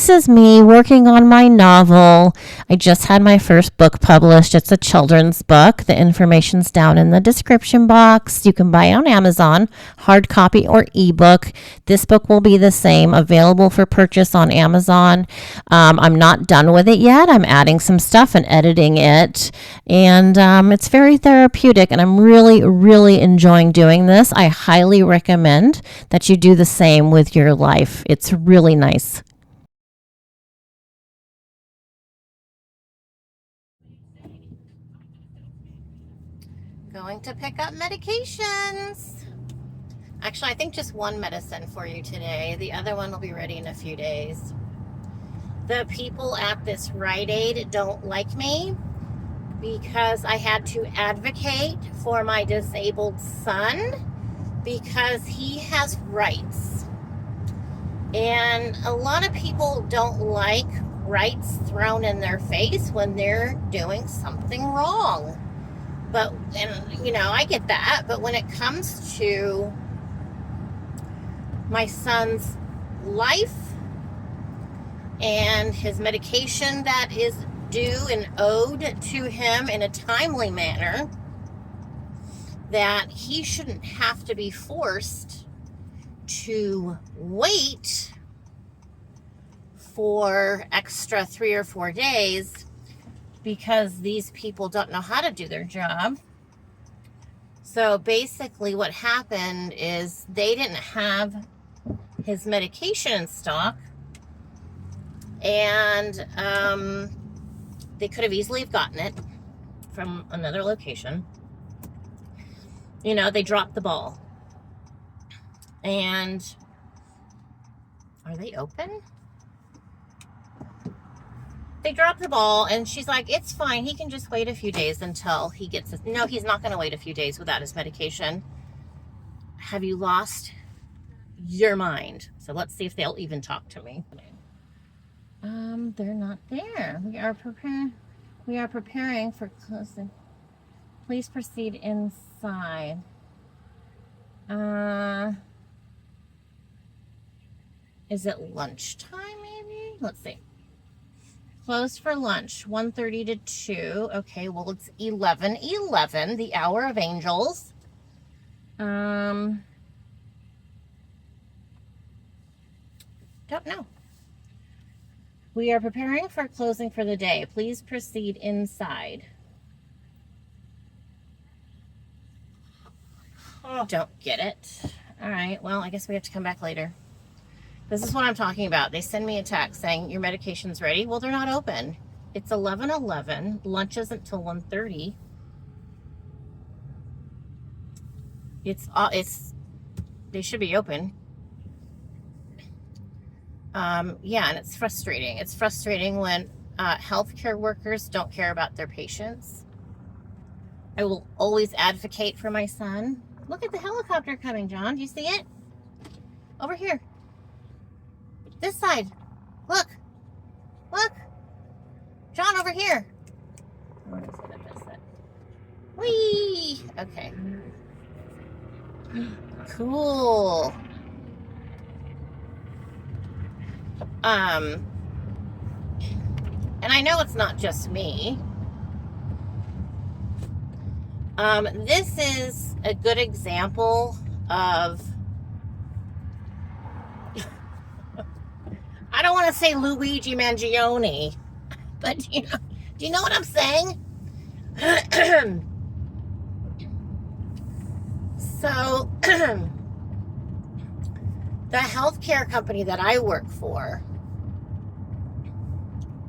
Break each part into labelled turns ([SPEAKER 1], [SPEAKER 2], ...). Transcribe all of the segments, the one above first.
[SPEAKER 1] this is me working on my novel. I just had my first book published. It's a children's book. The information's down in the description box. You can buy on Amazon, hard copy or ebook. This book will be the same, available for purchase on Amazon. I'm not done with it yet. I'm adding some stuff and editing it. And it's very therapeutic, and I'm really, really enjoying doing this. I highly recommend that you do the same with your life. It's really nice. Going to pick up medications. Actually, I think just one medicine for you today. The other one will be ready in a few days. The people at this Rite Aid don't like me because I had to advocate for my disabled son because he has rights. And a lot of people don't like rights thrown in their face when they're doing something wrong. But, and you know, I get that. But when it comes to my son's life and his medication that is due and owed to him in a timely manner, that he shouldn't have to be forced to wait for extra 3 or 4 days because these people don't know how to do their job. So basically what happened is they didn't have his medication in stock, and they could have easily have gotten it from another location. You know, they dropped the ball. And are they open? They dropped the ball, and she's like, it's fine. He can just wait a few days until he gets it. No, he's not going to wait a few days without his medication. Have you lost your mind? So let's see if they'll even talk to me. They're not there. We are preparing for closing. Please proceed inside. Is it lunchtime maybe? Let's see. Closed for lunch, 1:30 to 2. Okay, well, it's 11:11, the hour of angels. Don't know. We are preparing for closing for the day. Please proceed inside. Oh, don't get it. All right, well, I guess we have to come back later. This is what I'm talking about. They send me a text saying your medication's ready. Well, they're not open. It's 11:11. Lunch isn't till 1:30. They should be open. Yeah, and it's frustrating. It's frustrating when healthcare workers don't care about their patients. I will always advocate for my son. Look at the helicopter coming, John. Do you see it? Over here. This side. Look. Look. John, over here. Oh, I was going to miss it. Whee! Okay. Cool. And I know it's not just me. This is a good example of, I don't want to say Luigi Mangione, but do you know what I'm saying? So, the healthcare company that I work for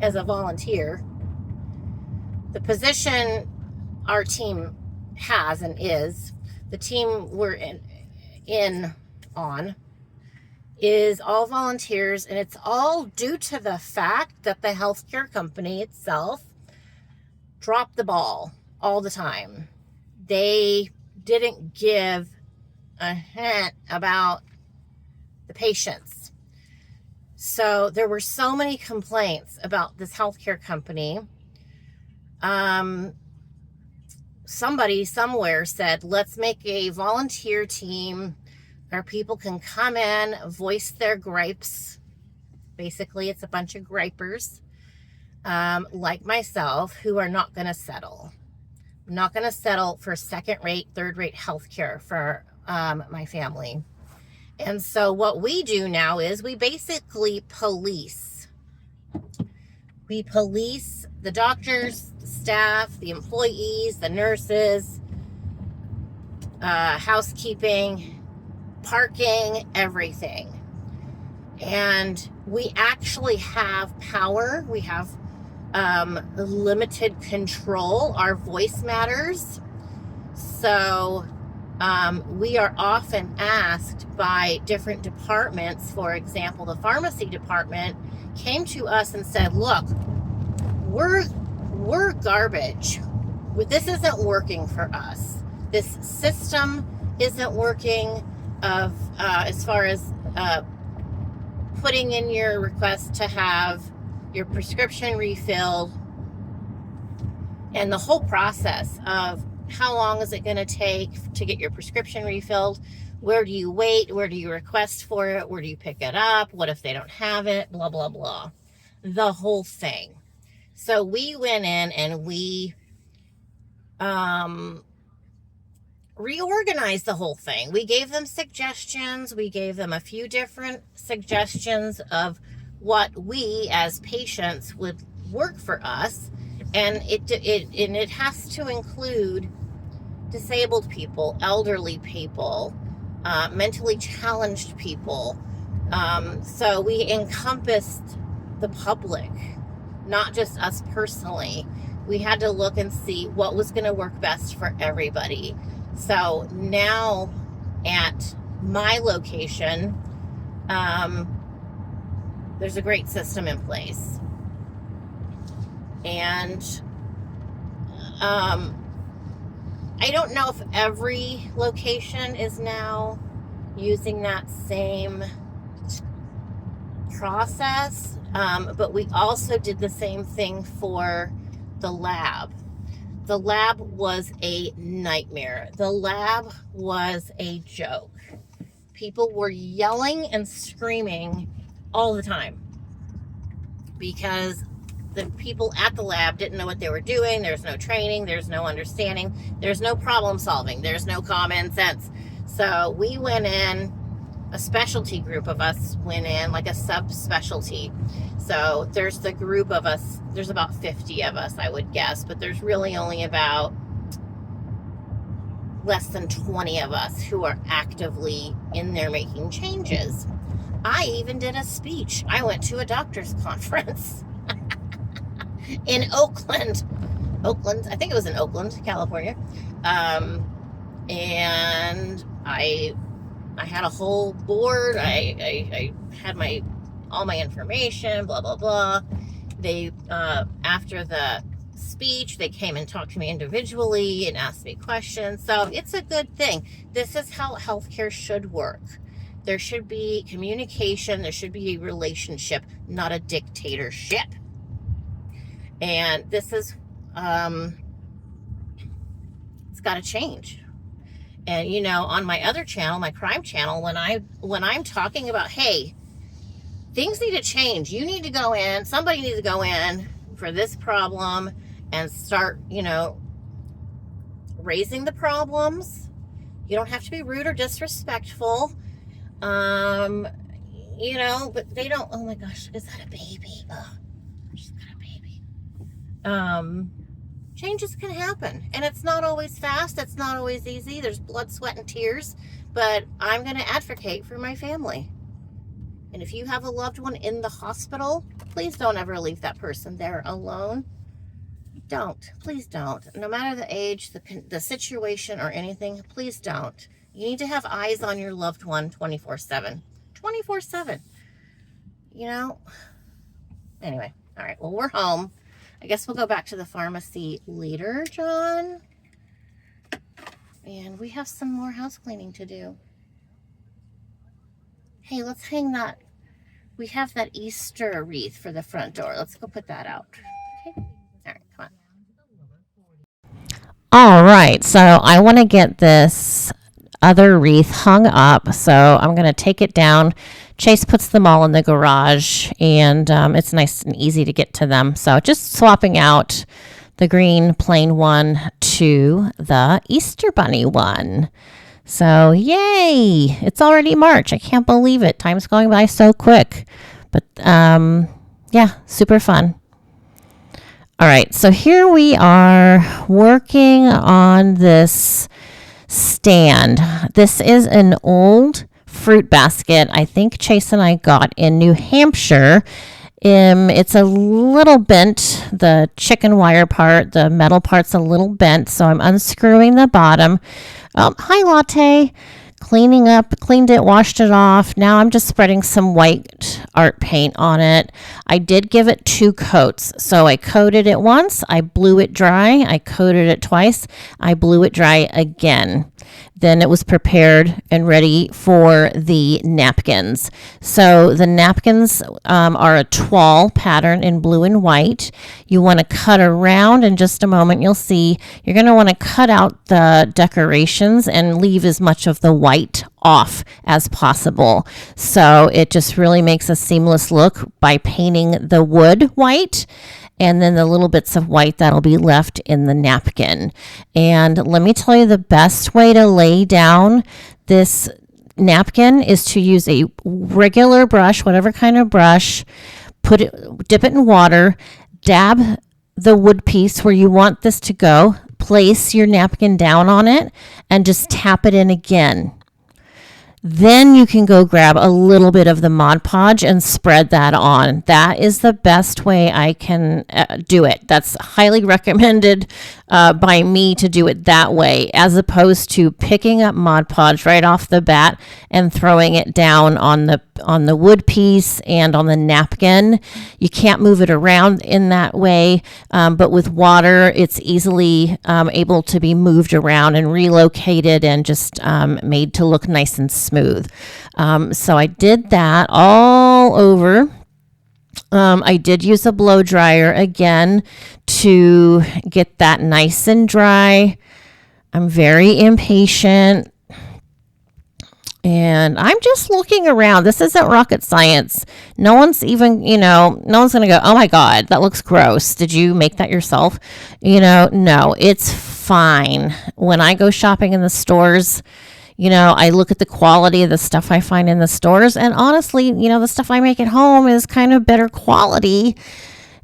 [SPEAKER 1] as a volunteer, the position our team has and is, the team we're on is all volunteers, and it's all due to the fact that the healthcare company itself dropped the ball all the time. They didn't give a hint about the patients. So there were so many complaints about this healthcare company. Somebody somewhere said, let's make a volunteer team where people can come in, voice their gripes, Basically, it's a bunch of gripers like myself who are not going to settle. I'm not going to settle for second-rate, third-rate healthcare for my family. And so what we do now is we basically police. We police the doctors, the staff, the employees, the nurses, housekeeping, parking, everything. And we actually have power. We have limited control. Our voice matters. So we are often asked by different departments. For example, the pharmacy department came to us and said, look, we're garbage. This isn't working for us. This system isn't working as far as putting in your request to have your prescription refilled, and the whole process of how long is it going to take to get your prescription refilled? Where do you wait? Where do you request for it? Where do you pick it up? What if they don't have it? Blah, blah, blah. The whole thing. So we went in and we reorganized the whole thing. We gave them suggestions. We gave them a few different suggestions of what we as patients would work for us. And it has to include disabled people, elderly people, mentally challenged people. So we encompassed the public, not just us personally. We had to look and see what was going to work best for everybody. So now at my location, there's a great system in place. And I don't know if every location is now using that same process, but we also did the same thing for the lab. The lab was a nightmare. The lab was a joke. People were yelling and screaming all the time because the people at the lab didn't know what they were doing. There's no training. There's no understanding. There's no problem solving. There's no common sense. So we went in, a specialty group of us went in, like a subspecialty. So there's the group of us, there's about 50 of us, I would guess, but there's really only about less than 20 of us who are actively in there making changes. I even did a speech. I went to a doctor's conference in Oakland, I think it was in Oakland, California. And I had a whole board. I had all my information, blah, blah, blah. They, after the speech, they came and talked to me individually and asked me questions. So it's a good thing. This is how healthcare should work. There should be communication. There should be a relationship, not a dictatorship. And this is, it's got to change. And, you know, on my other channel, my crime channel, when I'm talking about, hey, things need to change. You need to go in. Somebody needs to go in for this problem and start, you know, raising the problems. You don't have to be rude or disrespectful. You know, but they don't, oh my gosh, is that a baby? Oh, she's got a baby. Changes can happen, and it's not always fast. It's not always easy. There's blood, sweat, and tears, but I'm going to advocate for my family. And if you have a loved one in the hospital, please don't ever leave that person there alone. Don't. Please don't. No matter the age, the situation, or anything, please don't. You need to have eyes on your loved one 24/7. 24/7. You know? Anyway. All right. Well, we're home. I guess we'll go back to the pharmacy later, John. And we have some more house cleaning to do. Hey, let's hang that. We have that Easter wreath for the front door. Let's go put that out. Okay. All right, come on. All right, so I want to get this other wreath hung up. So I'm going to take it down Chase puts them all in the garage, and it's nice and easy to get to them. So just swapping out the green plain one to the Easter Bunny one. So yay, it's already March. I can't believe it. Time's going by so quick. But yeah, super fun. All right, so here we are working on this stand. This is an old fruit basket I think Chase and I got in New Hampshire. It's a little bent, the chicken wire part, the metal part's a little bent, so I'm unscrewing the bottom. Hi, Latte. Cleaned it, washed it off. Now I'm just spreading some white art paint on it. I did give it 2 coats. So I coated it once, I blew it dry, I coated it twice, I blew it dry again. Then it was prepared and ready for the napkins. So the napkins are a toile pattern in blue and white. You want to cut around. In just a moment, you'll see you're going to want to cut out the decorations and leave as much of the white off as possible. So it just really makes a seamless look by painting the wood white, and then the little bits of white that'll be left in the napkin. And let me tell you, the best way to lay down this napkin is to use a regular brush, whatever kind of brush, dip it in water, dab the wood piece where you want this to go, place your napkin down on it, and just tap it in again. Then you can go grab a little bit of the Mod Podge and spread that on. That is the best way I can do it. That's highly recommended by me to do it that way, as opposed to picking up Mod Podge right off the bat and throwing it down on the wood piece and on the napkin. You can't move it around in that way, but with water, it's easily able to be moved around and relocated and just made to look nice and smooth. So I did that all over. I did use a blow dryer again to get that nice and dry. I'm very impatient. And I'm just looking around. This isn't rocket science. No one's even, no one's going to go, oh my God, that looks gross. Did you make that yourself? No, it's fine. When I go shopping in the stores, I look at the quality of the stuff I find in the stores, and honestly, the stuff I make at home is kind of better quality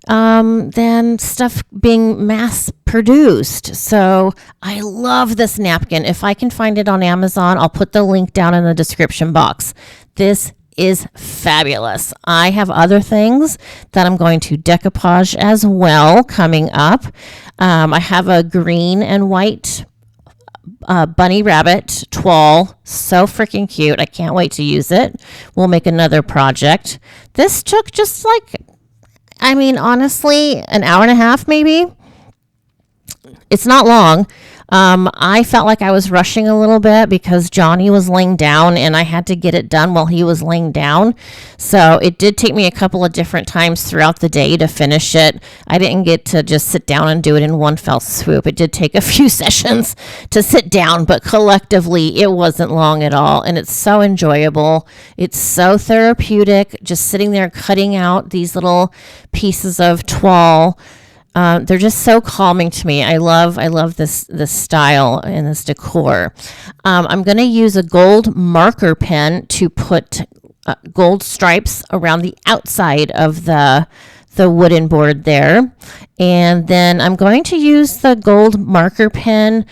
[SPEAKER 1] than stuff being mass produced. So I love this napkin. If I can find it on Amazon, I'll put the link down in the description box. This is fabulous. I have other things that I'm going to decoupage as well coming up. I have a green and white bunny rabbit toile. So freaking cute. I can't wait to use it. We'll make another project. This took just honestly, an hour and a half maybe. It's not long. I felt like I was rushing a little bit because Johnny was laying down and I had to get it done while he was laying down. So it did take me a couple of different times throughout the day to finish it. I didn't get to just sit down and do it in one fell swoop. It did take a few sessions to sit down, but collectively it wasn't long at all. And it's so enjoyable. It's so therapeutic, just sitting there cutting out these little pieces of toile. They're just so calming to me. I love this style and this decor. I'm going to use a gold marker pen to put gold stripes around the outside of the wooden board there. And then I'm going to use the gold marker pen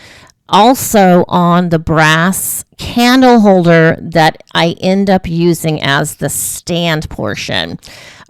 [SPEAKER 1] also on the brass candle holder that I end up using as the stand portion.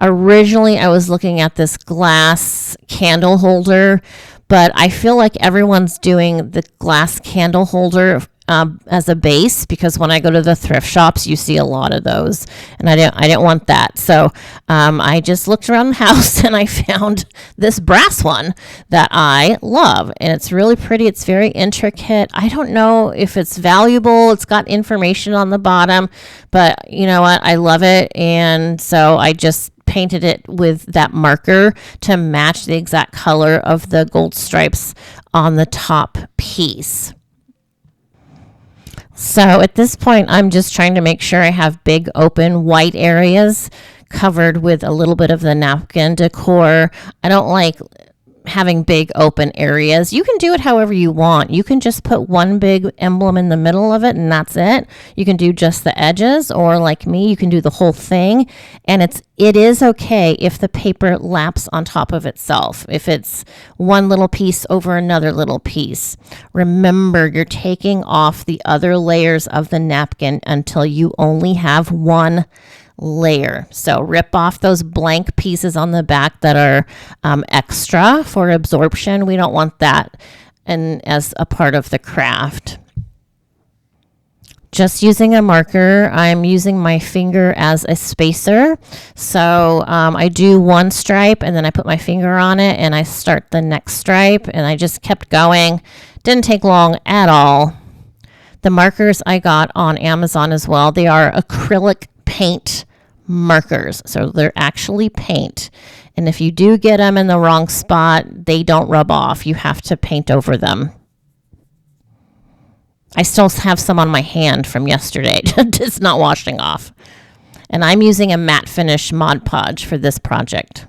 [SPEAKER 1] Originally, I was looking at this glass candle holder, but I feel like everyone's doing the glass candle holder as a base, because when I go to the thrift shops, you see a lot of those, and I didn't want that. So I just looked around the house and I found this brass one that I love, and it's really pretty. It's very intricate. I don't know if it's valuable. It's got information on the bottom, but you know what? I love it, and so I just painted it with that marker to match the exact color of the gold stripes on the top piece. So at this point, I'm just trying to make sure I have big open white areas covered with a little bit of the napkin decor. I don't like having big open areas. You can do it however you want. You can just put one big emblem in the middle of it and that's it. You can do just the edges, or like me, you can do the whole thing. And it is okay if the paper laps on top of itself, if it's one little piece over another little piece. Remember, you're taking off the other layers of the napkin until you only have one layer. So rip off those blank pieces on the back that are extra for absorption. We don't want that as a part of the craft. Just using a marker, I'm using my finger as a spacer. So I do one stripe and then I put my finger on it and I start the next stripe, and I just kept going. Didn't take long at all. The markers I got on Amazon as well, they are acrylic paint markers. So they're actually paint. And if you do get them in the wrong spot, they don't rub off. You have to paint over them. I still have some on my hand from yesterday. It's not washing off. And I'm using a matte finish Mod Podge for this project.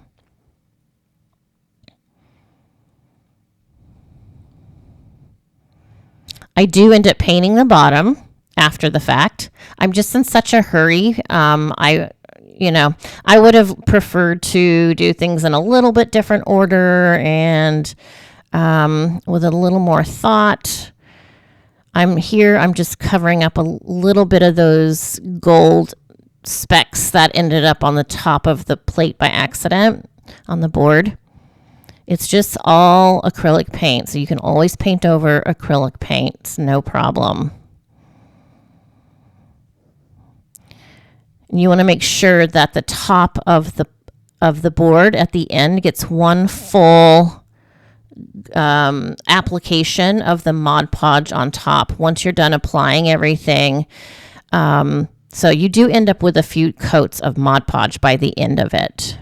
[SPEAKER 1] I do end up painting the bottom after the fact. I'm just in such a hurry. I would have preferred to do things in a little bit different order and with a little more thought. I'm just covering up a little bit of those gold specks that ended up on the top of the plate by accident on the board. It's just all acrylic paint, so you can always paint over acrylic paints, no problem. And you want to make sure that the top of the board at the end gets one full application of the Mod Podge on top once you're done applying everything. So you do end up with a few coats of Mod Podge by the end of it.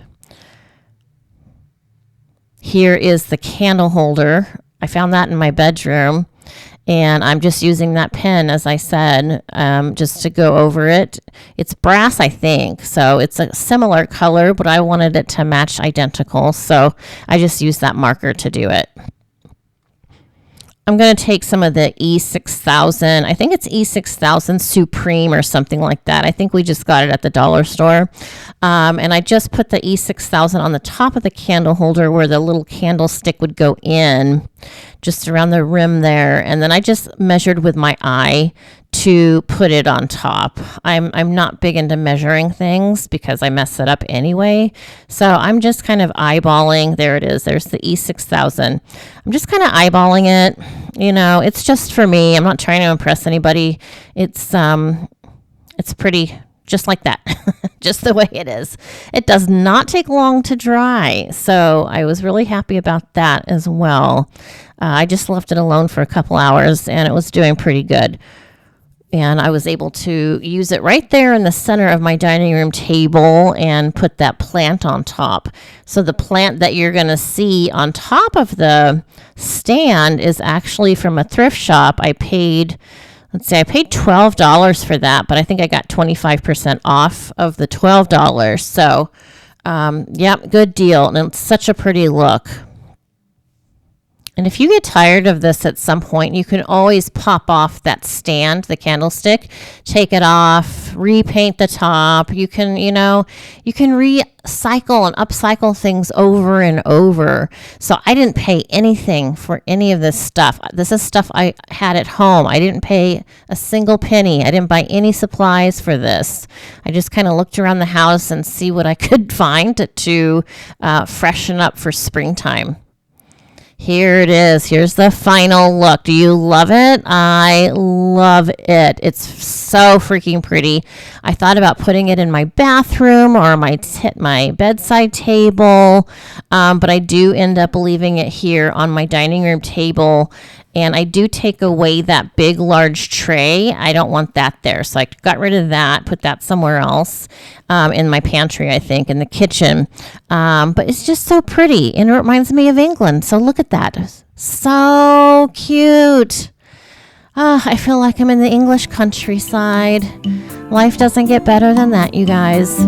[SPEAKER 1] Here is the candle holder. I found that in my bedroom, and I'm just using that pen, as I said, just to go over it. It's brass, I think, so it's a similar color, but I wanted it to match identical, so I just used that marker to do it. I'm going to take some of the E6000. I think it's E6000 Supreme or something like that. I think we just got it at the dollar store. And I just put the E6000 on the top of the candle holder where the little candlestick would go in, just around the rim there. And then I just measured with my eye to put it on top. I'm not big into measuring things because I mess it up anyway. So I'm just kind of eyeballing. There it is. There's the E6000. I'm just kind of eyeballing it. You know, it's just for me. I'm not trying to impress anybody. It's pretty just like that, just the way it is. It does not take long to dry. So I was really happy about that as well. I just left it alone for a couple hours and it was doing pretty good. And I was able to use it right there in the center of my dining room table and put that plant on top. So the plant that you're going to see on top of the stand is actually from a thrift shop. I paid $12 for that, but I think I got 25% off of the $12. So, yep, good deal. And it's such a pretty look. And if you get tired of this at some point, you can always pop off that stand, the candlestick, take it off, repaint the top. You can recycle and upcycle things over and over. So I didn't pay anything for any of this stuff. This is stuff I had at home. I didn't pay a single penny. I didn't buy any supplies for this. I just kind of looked around the house and see what I could find to freshen up for springtime. Here it is. Here's the final look. Do you love it? I love it. It's so freaking pretty. I thought about putting it in my bathroom or my bedside table, but I do end up leaving it here on my dining room table. And I do take away that big, large tray. I don't want that there. So I got rid of that, put that somewhere else in my pantry, I think, in the kitchen. But it's just so pretty. And it reminds me of England. So look at that. So cute. I feel like I'm in the English countryside. Life doesn't get better than that, you guys.